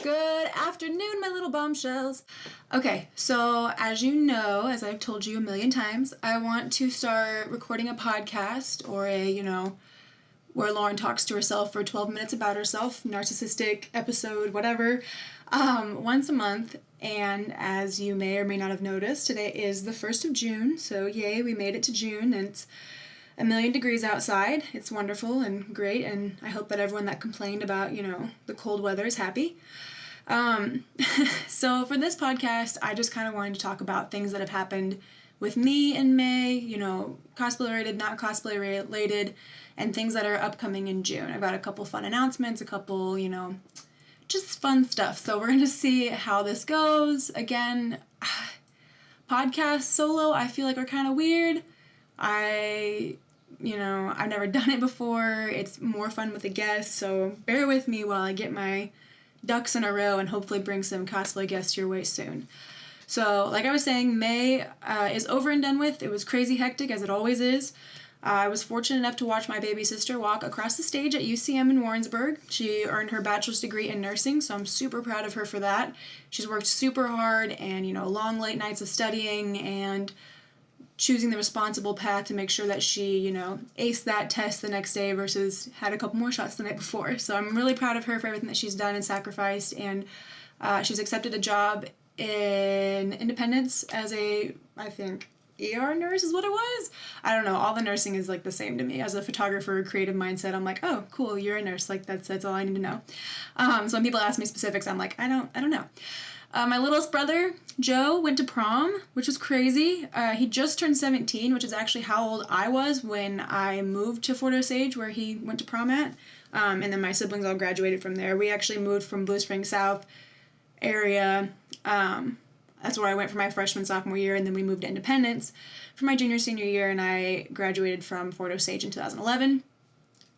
Good afternoon, my little bombshells. Okay, so as you know, as I've told you a million times, I want to start recording a podcast or where Lauren talks to herself for 12 minutes about herself, narcissistic episode, whatever, once a month. And as you may or may not have noticed, today is the 1st of June, so yay, we made it to June, and it's a million degrees outside. It's wonderful and great, and I hope that everyone that complained about, the cold weather is happy. So for this podcast, I just kind of wanted to talk about things that have happened with me in May, cosplay related, not cosplay related, and things that are upcoming in June. I've got a couple fun announcements, a couple, just fun stuff. So we're going to see how this goes. Again, podcast solo, I feel like are kind of weird. I've never done it before. It's more fun with a guest, so bear with me while I get my ducks in a row and hopefully bring some cosplay guests your way soon. So, like I was saying, May is over and done with. It was crazy hectic, as it always is. I was fortunate enough to watch my baby sister walk across the stage at UCM in Warrensburg. She earned her bachelor's degree in nursing, so I'm super proud of her for that. She's worked super hard and, long late nights of studying and choosing the responsible path to make sure that she, aced that test the next day versus had a couple more shots the night before. So I'm really proud of her for everything that she's done and sacrificed, and she's accepted a job in Independence as a, I think, ER nurse is what it was. I don't know. All the nursing is like the same to me. As a photographer, creative mindset, I'm like, oh, cool, you're a nurse. Like that's all I need to know. So when people ask me specifics, I'm like, I don't know. My littlest brother, Joe, went to prom, which was crazy. He just turned 17, which is actually how old I was when I moved to Fort Osage, where he went to prom at. And then my siblings all graduated from there. We actually moved from Blue Springs South area. That's where I went for my freshman, sophomore year, and then we moved to Independence for my junior, senior year, and I graduated from Fort Osage in 2011.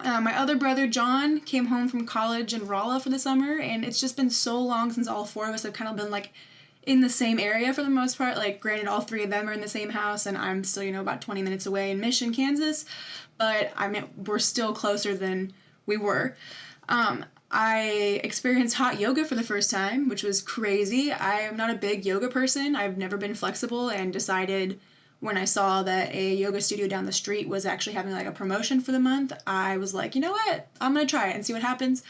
My other brother, John, came home from college in Rolla for the summer, and it's just been so long since all four of us have kind of been, in the same area for the most part. Granted, all three of them are in the same house, and I'm still, about 20 minutes away in Mission, Kansas, but we're still closer than we were. I experienced hot yoga for the first time, which was crazy. I am not a big yoga person. I've never been flexible, and decided when I saw that a yoga studio down the street was actually having a promotion for the month, I was like, you know what? I'm going to try it and see what happens.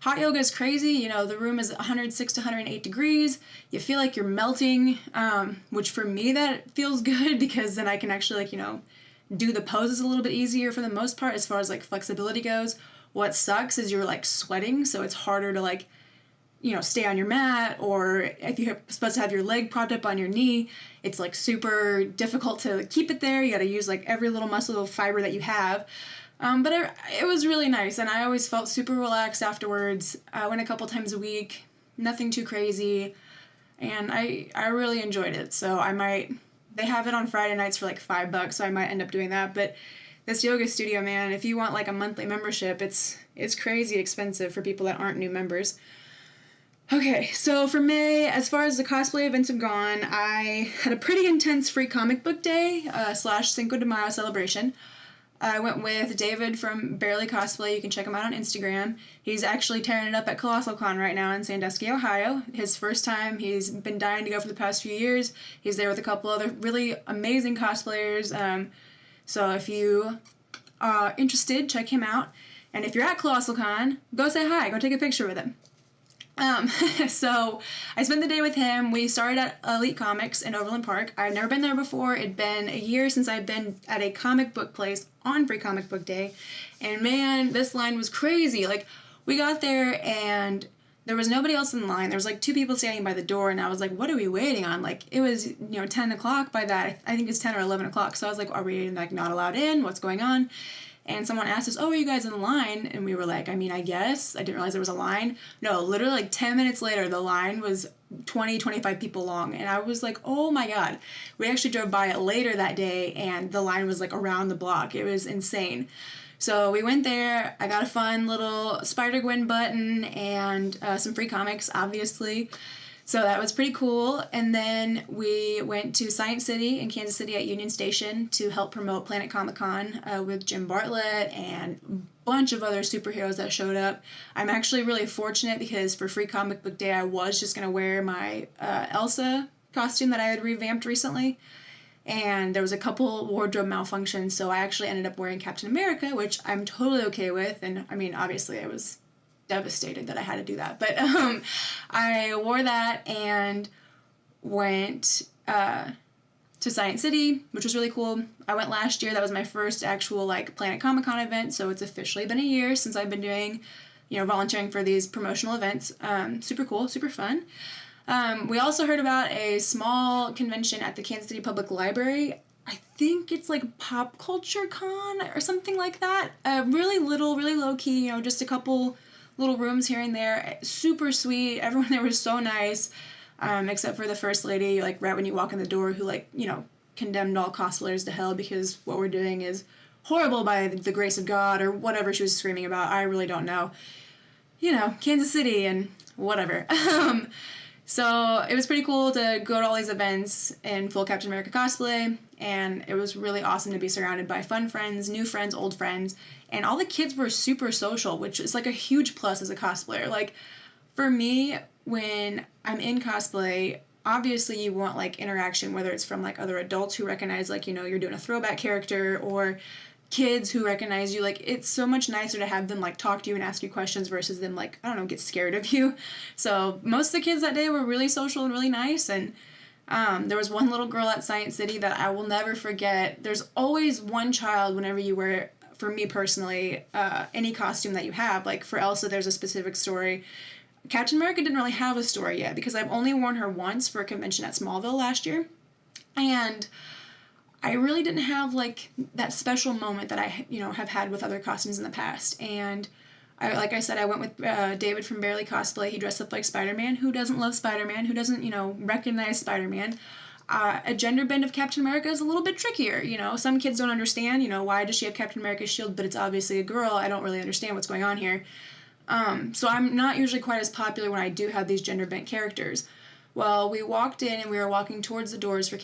Hot yoga is crazy. The room is 106 to 108 degrees. You feel like you're melting, which for me that feels good because then I can actually do the poses a little bit easier for the most part as far as flexibility goes. What sucks is you're sweating, so it's harder to stay on your mat, or if you're supposed to have your leg propped up on your knee, it's super difficult to keep it there. You got to use every little muscle fiber that you have. But it was really nice, and I always felt super relaxed afterwards. I went a couple times a week, nothing too crazy, and I really enjoyed it. So they have it on Friday nights for $5, so I might end up doing that. But this yoga studio, man, if you want a monthly membership, it's crazy expensive for people that aren't new members. Okay, so for May, as far as the cosplay events have gone, I had a pretty intense free comic book day / Cinco de Mayo celebration. I went with David from Barely Cosplay. You can check him out on Instagram. He's actually tearing it up at Colossal Con right now in Sandusky, Ohio. His first time. He's been dying to go for the past few years. He's there with a couple other really amazing cosplayers. So if you are interested, check him out. And if you're at Colossal Con, go say hi. Go take a picture with him. So I spent the day with him. We started at Elite Comics in Overland Park. I've never been there before. It'd been a year since I've been at a comic book place on Free Comic Book Day. And man, this line was crazy. We got there and there was nobody else in line. There was 2 people standing by the door, and I was like, what are we waiting on? It was, 10 o'clock by that. I think it's 10 or 11 o'clock. So I was like, are we not allowed in? What's going on? And someone asked us, oh, are you guys in line? And we were like, I guess. I didn't realize there was a line. No, literally 10 minutes later, the line was 20, 25 people long. And I was like, oh my God. We actually drove by it later that day, and the line was around the block. It was insane. So we went there. I got a fun little Spider-Gwen button and some free comics, obviously. So that was pretty cool. And then we went to Science City in Kansas City at Union Station to help promote Planet Comicon with Jim Bartlett and a bunch of other superheroes that showed up. I'm actually really fortunate because for Free Comic Book Day, I was just going to wear my Elsa costume that I had revamped recently. And there was a couple wardrobe malfunctions, so I actually ended up wearing Captain America, which I'm totally okay with. And I mean, obviously I was devastated that I had to do that, but I wore that and went to Science City, which was really cool. I went last year. That was my first actual like Planet Comic-Con event, so it's officially been a year since I've been doing, volunteering for these promotional events. Super cool, super fun. We also heard about a small convention at the Kansas City Public Library. I think it's like Pop Culture Con or something like that. Really little, really low key, just a couple little rooms here and there. Super sweet. Everyone there was so nice, except for the first lady, like right when you walk in the door, who condemned all cosplayers to hell because what we're doing is horrible by the grace of God or whatever she was screaming about. I really don't know. Kansas City and whatever. So it was pretty cool to go to all these events in full Captain America cosplay, and it was really awesome to be surrounded by fun friends, new friends, old friends, and all the kids were super social, which is like a huge plus as a cosplayer. Like, for me, when I'm in cosplay, obviously you want like interaction, whether it's from like other adults who recognize you're doing a throwback character, or kids who recognize you. Like, it's so much nicer to have them like talk to you and ask you questions versus them get scared of you. So most of the kids that day were really social and really nice. And there was one little girl at Science City that I will never forget. There's always one child whenever you wear, for me personally, any costume that you have. Like for Elsa, there's a specific story. Captain America didn't really have a story yet because I've only worn her once for a convention at Smallville last year. And I really didn't have that special moment that I have had with other costumes in the past. And like I said, I went with David from Barely Cosplay. He dressed up like Spider-Man. Who doesn't love Spider-Man? Who doesn't recognize Spider-Man? A gender bend of Captain America is a little bit trickier. Some kids don't understand. Why does she have Captain America's shield, but it's obviously a girl? I don't really understand what's going on here. So I'm not usually quite as popular when I do have these gender bent characters. Well, we walked in and we were walking towards the doors for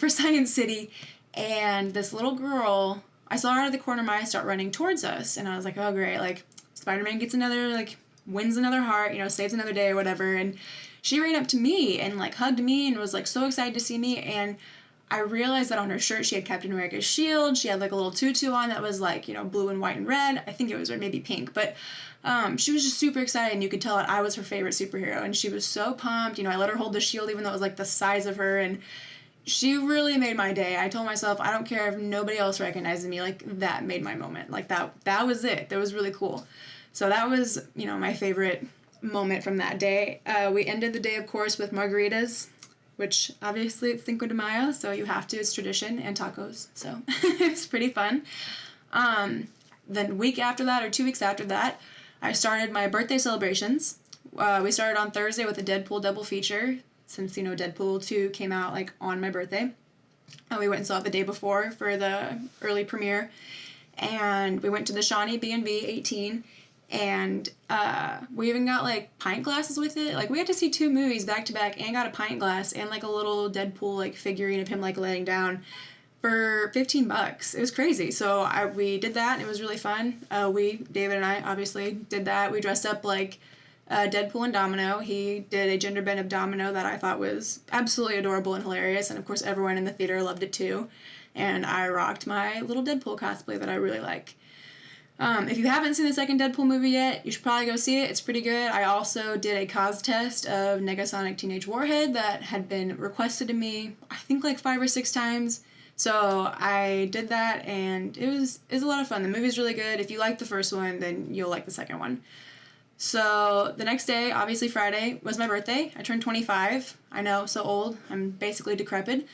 Science City, and this little girl, I saw her out of the corner of my eye start running towards us, and I was like, oh great, Spider-Man gets another, wins another heart, saves another day or whatever, and she ran up to me and hugged me and was so excited to see me, and I realized that on her shirt she had Captain America's shield. She had a little tutu on that was blue and white and red. I think it was maybe pink, but she was just super excited, and you could tell that I was her favorite superhero, and she was so pumped. I let her hold the shield even though it was the size of her, and she really made my day. I told myself, I don't care if nobody else recognizes me, that made my moment. That was it. That was really cool. So that was, my favorite moment from that day. We ended the day, of course, with margaritas, which obviously it's Cinco de Mayo, so you have to, it's tradition, and tacos, so it's pretty fun. Then week after that, or 2 weeks after that, I started my birthday celebrations. We started on Thursday with a Deadpool double feature, since, Deadpool 2 came out, on my birthday. We went and saw it the day before for the early premiere, and we went to the Shawnee B&B 18, and we even got pint glasses with it. We had to see 2 movies back to back and got a pint glass and a little Deadpool figurine of him laying down for $15. It was crazy. So we did that, and it was really fun. David and I obviously did that. We dressed up like Deadpool and Domino. He did a gender bend of Domino that I thought was absolutely adorable and hilarious, and of course everyone in the theater loved it too. And I rocked my little Deadpool cosplay that I really like. If you haven't seen the second Deadpool movie yet, you should probably go see it. It's pretty good. I also did a cos test of Negasonic Teenage Warhead that had been requested to me, I think 5 or 6 times. So I did that, and it was a lot of fun. The movie's really good. If you like the first one, then you'll like the second one. So the next day, obviously Friday, was my birthday. I turned 25. I know, so old. I'm basically decrepit.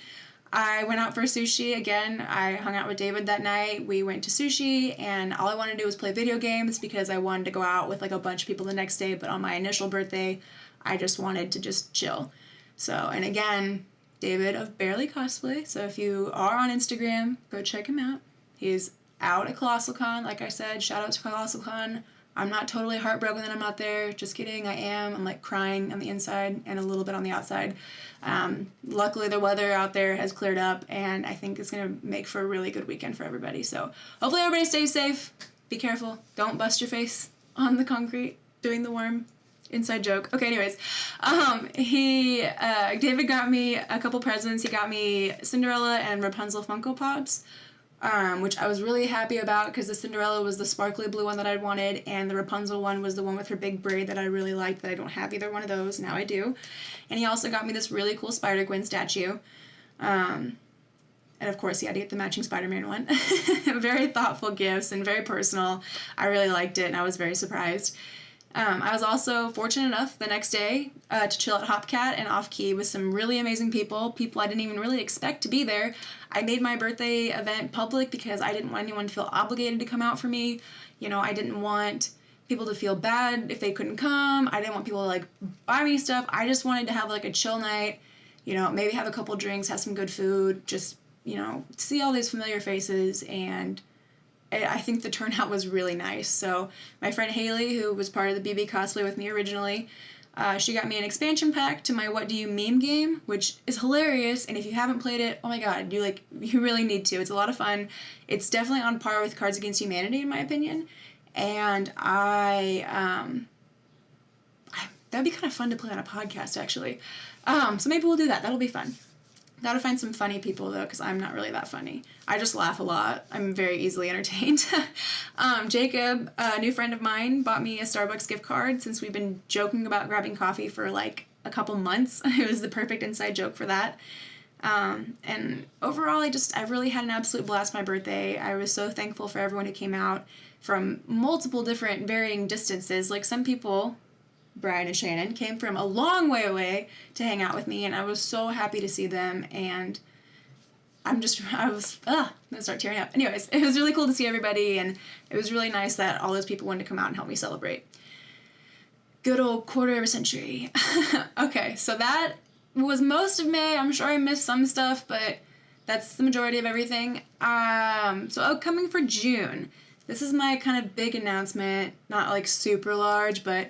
I went out for sushi again. I hung out with David that night. We went to sushi, and all I wanted to do was play video games because I wanted to go out with a bunch of people the next day, but on my initial birthday, I just wanted to just chill. So, and again, David of Barely Cosplay, so if you are on Instagram, go check him out. He's out at Colossal Con, like I said, shout out to Colossal Con. I'm not totally heartbroken that I'm not there. Just kidding, I am. I'm like crying on the inside and a little bit on the outside. Luckily the weather out there has cleared up, and I think it's going to make for a really good weekend for everybody. So hopefully everybody stays safe. Be careful. Don't bust your face on the concrete doing the worm. Inside joke. Okay, anyways, David got me a couple presents. He got me Cinderella and Rapunzel Funko Pops, which I was really happy about because the Cinderella was the sparkly blue one that I wanted, and the Rapunzel one was the one with her big braid that I really liked, that I don't have either one of those. Now I do. And he also got me this really cool Spider-Gwen statue. And of course, he had to get the matching Spider-Man one. Very thoughtful gifts and very personal. I really liked it, and I was very surprised. I was also fortunate enough the next day to chill at Hopcat and Off-Key with some really amazing people I didn't even really expect to be there. I made my birthday event public because I didn't want anyone to feel obligated to come out for me. You know, I didn't want people to feel bad if they couldn't come. I didn't want people to, like, buy me stuff. I just wanted to have, like, a chill night, you know, maybe have a couple drinks, have some good food, just, you know, see all these familiar faces, and I think the turnout was really nice. So my friend Haley, who was part of the BB cosplay with me originally, she got me an expansion pack to my What Do You Meme game, which is hilarious. And if you haven't played it, oh my god, you really need to. It's a lot of fun. It's definitely on par with Cards Against Humanity in my opinion. And that'd be kind of fun to play on a podcast actually. So maybe we'll do that. That'll be fun. Gotta find some funny people, though, because I'm not really that funny. I just laugh a lot. I'm very easily entertained. Jacob, a new friend of mine, bought me a Starbucks gift card since we've been joking about grabbing coffee for, like, a couple months. It was the perfect inside joke for that. And overall, I really had an absolute blast my birthday. I was so thankful for everyone who came out from multiple different varying distances. Like, some people, Brian and Shannon, came from a long way away to hang out with me, and I was so happy to see them, and I'm gonna start tearing up. Anyways, it was really cool to see everybody, and it was really nice that all those people wanted to come out and help me celebrate. Good old quarter of a century. Okay, so that was most of May. I'm sure I missed some stuff, but that's the majority of everything. So upcoming for June, this is my kind of big announcement, not like super large, but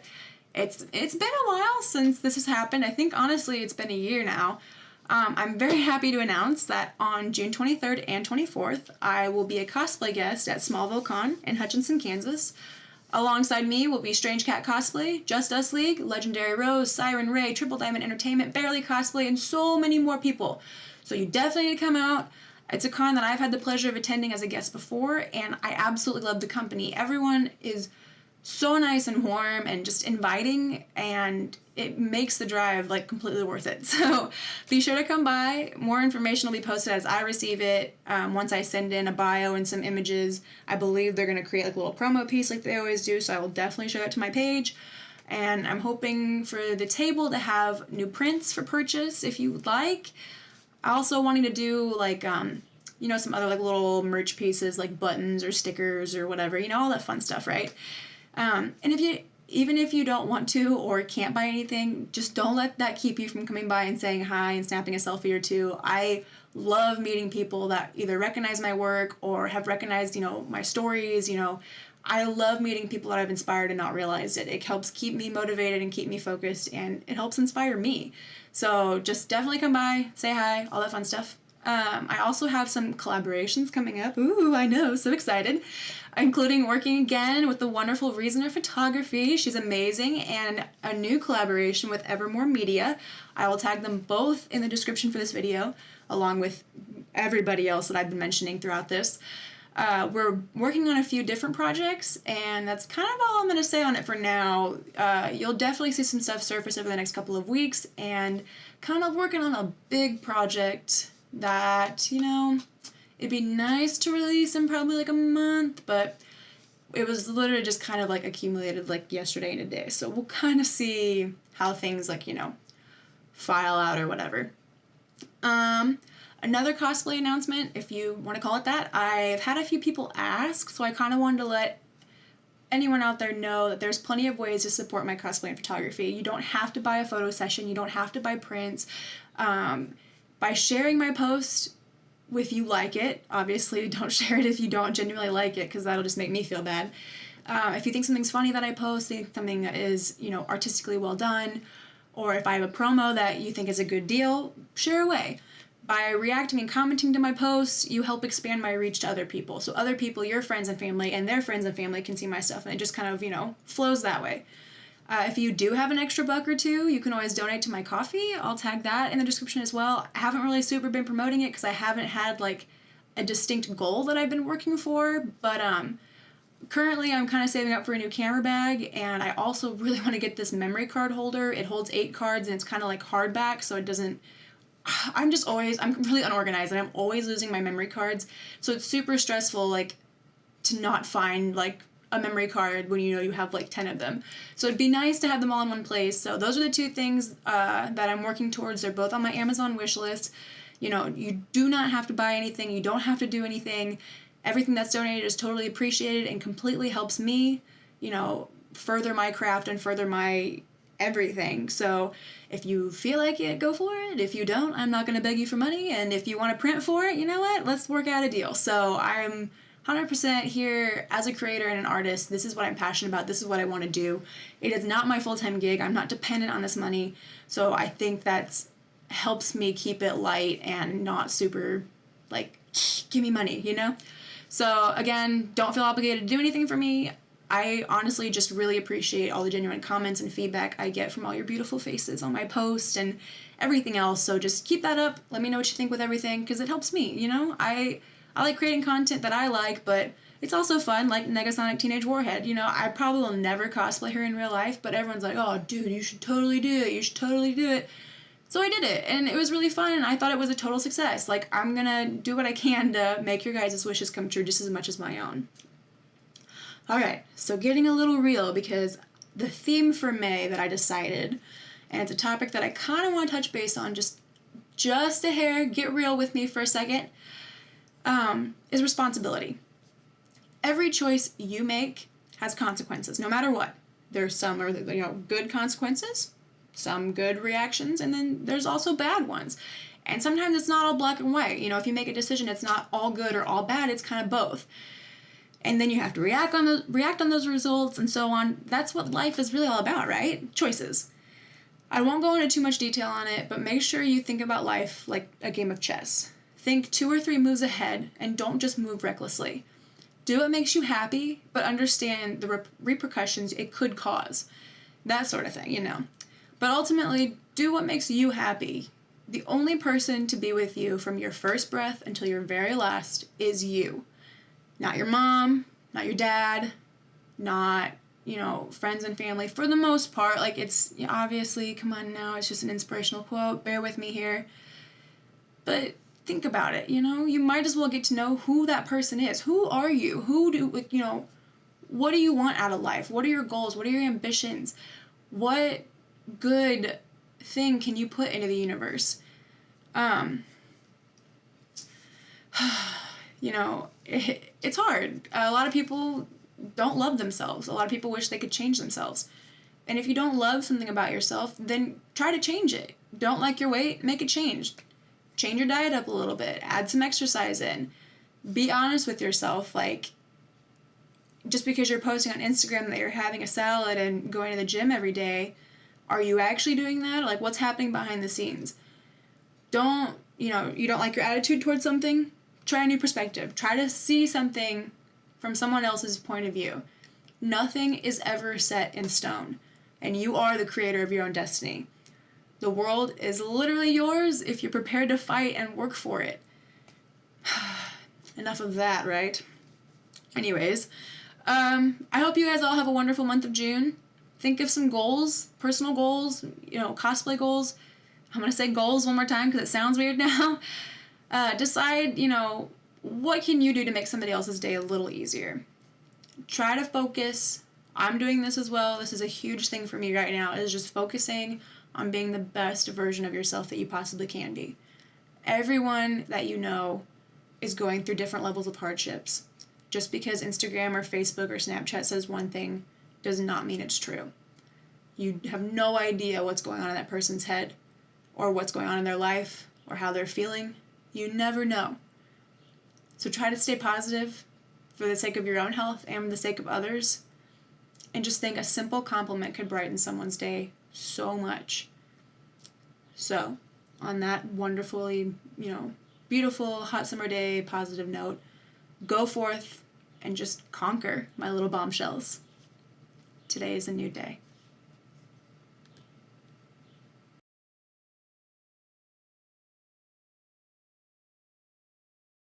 it's been a while since this has happened. I think, honestly, it's been a year now. I'm very happy to announce that on June 23rd and 24th, I will be a cosplay guest at Smallville Con in Hutchinson, Kansas. Alongside me will be StrangeCat Cosplay, Just Us League, Legendary Rose, SirynRae, Triple Diamond Entertainment, Barely Cosplay, and so many more people. So you definitely need to come out. It's a con that I've had the pleasure of attending as a guest before, and I absolutely love the company. Everyone is so nice and warm and just inviting, and it makes the drive like completely worth it. So be sure to come by. More information will be posted as I receive it. Once I send in a bio and some images, I believe they're going to create like a little promo piece like they always do, so I will definitely show that to my page. And I'm hoping for the table to have new prints for purchase if you would like. I also wanting to do like some other like little merch pieces like buttons or stickers or whatever, all that fun stuff, right? And even if you don't want to or can't buy anything, just don't let that keep you from coming by and saying hi and snapping a selfie or two. I love meeting people that either recognize my work or have recognized, my stories, I love meeting people that I've inspired and not realized it. It helps keep me motivated and keep me focused, and it helps inspire me. So just definitely come by, say hi, all that fun stuff. I also have some collaborations coming up. Ooh, I know, so excited. Including working again with the wonderful Reasoner Photography. She's amazing. And a new collaboration with Evermore Media. I will tag them both in the description for this video, along with everybody else that I've been mentioning throughout this. We're working on a few different projects, and that's kind of all I'm going to say on it for now. You'll definitely see some stuff surface over the next couple of weeks, and kind of working on a big project that, it'd be nice to release in probably like a month, but it was literally just kind of like accumulated like yesterday and today. So we'll kind of see how things like, file out or whatever. Another cosplay announcement, if you want to call it that, I've had a few people ask, so I kind of wanted to let anyone out there know that there's plenty of ways to support my cosplay and photography. You don't have to buy a photo session. You don't have to buy prints. By sharing my post, if you like it, obviously don't share it if you don't genuinely like it, because that'll just make me feel bad. If you think something's funny that I post, think something that is, you know, artistically well done, or if I have a promo that you think is a good deal, share away. By reacting and commenting to my posts, you help expand my reach to other people. So other people, your friends and family, and their friends and family can see my stuff, and it just kind of, you know, flows that way. If you do have an extra buck or two, you can always donate to my coffee. I'll tag that in the description as well. I haven't really super been promoting it because I haven't had like a distinct goal that I've been working for, but currently I'm kind of saving up for a new camera bag, and I also really want to get this memory card holder. It holds 8 cards and it's kind of like hardback, so it doesn't, I'm really unorganized and I'm always losing my memory cards, so it's super stressful like to not find like a memory card when you know you have like 10 of them. So it'd be nice to have them all in one place. So those are the 2 things that I'm working towards. They're both on my Amazon wish list. You know, you do not have to buy anything. You don't have to do anything. Everything that's donated is totally appreciated and completely helps me, you know, further my craft and further my everything. So if you feel like it, go for it. If you don't, I'm not going to beg you for money. And if you want to print for it, you know what? Let's work out a deal. So I'm 100% here as a creator and an artist. This is what I'm passionate about. This is what I want to do. It is not my full-time gig. I'm not dependent on this money. So I think that's helps me keep it light and not super like, give me money, you know? So again, don't feel obligated to do anything for me. I honestly just really appreciate all the genuine comments and feedback I get from all your beautiful faces on my post and everything else. So just keep that up. Let me know what you think with everything, because it helps me, you know? I like creating content that I like, but it's also fun, like Negasonic Teenage Warhead. You know, I probably will never cosplay her in real life, but everyone's like, oh, dude, you should totally do it. You should totally do it. So I did it, and it was really fun, and I thought it was a total success. Like, I'm gonna do what I can to make your guys' wishes come true just as much as my own. Alright, so getting a little real, because the theme for May that I decided, and it's a topic that I kind of want to touch base on just a hair, get real with me for a second, is responsibility. Every choice you make has consequences, no matter what. There's some are, you know, good consequences, some good reactions, and then there's also bad ones. And sometimes it's not all black and white. You know, if you make a decision, it's not all good or all bad, it's kind of both. And then you have to react on those results and so on. That's what life is really all about, right? Choices. I won't go into too much detail on it, but make sure you think about life like a game of chess. Think 2 or 3 moves ahead and don't just move recklessly. Do what makes you happy, but understand the repercussions it could cause. That sort of thing, you know. But ultimately, do what makes you happy. The only person to be with you from your first breath until your very last is you. Not your mom, not your dad, not, you know, friends and family. For the most part, like, it's, you know, obviously, come on now, it's just an inspirational quote. Bear with me here. But think about it, you know? You might as well get to know who that person is. Who are you? You know, what do you want out of life? What are your goals? What are your ambitions? What good thing can you put into the universe? You know, it's hard. A lot of people don't love themselves. A lot of people wish they could change themselves. And if you don't love something about yourself, then try to change it. Don't like your weight? Make it change. Change your diet up a little bit. Add some exercise in. Be honest with yourself. Like, just because you're posting on Instagram that you're having a salad and going to the gym every day, are you actually doing that? Like, what's happening behind the scenes? You don't like your attitude towards something? Try a new perspective. Try to see something from someone else's point of view. Nothing is ever set in stone, and you are the creator of your own destiny. The world is literally yours if you're prepared to fight and work for it. Enough of that, right? Anyways, I hope you guys all have a wonderful month of June. Think of some goals, personal goals, you know, cosplay goals. I'm going to say goals one more time because it sounds weird now. Decide, you know, what can you do to make somebody else's day a little easier? Try to focus. I'm doing this as well. This is a huge thing for me right now, is just focusing on being the best version of yourself that you possibly can be. Everyone that you know is going through different levels of hardships. Just because Instagram or Facebook or Snapchat says one thing does not mean it's true. You have no idea what's going on in that person's head, or what's going on in their life, or how they're feeling. You never know. So try to stay positive for the sake of your own health and the sake of others. and just think a simple compliment could brighten someone's day so much. So, on that wonderfully, beautiful hot summer day positive note, go forth and just conquer, my little bombshells. Today is a new day.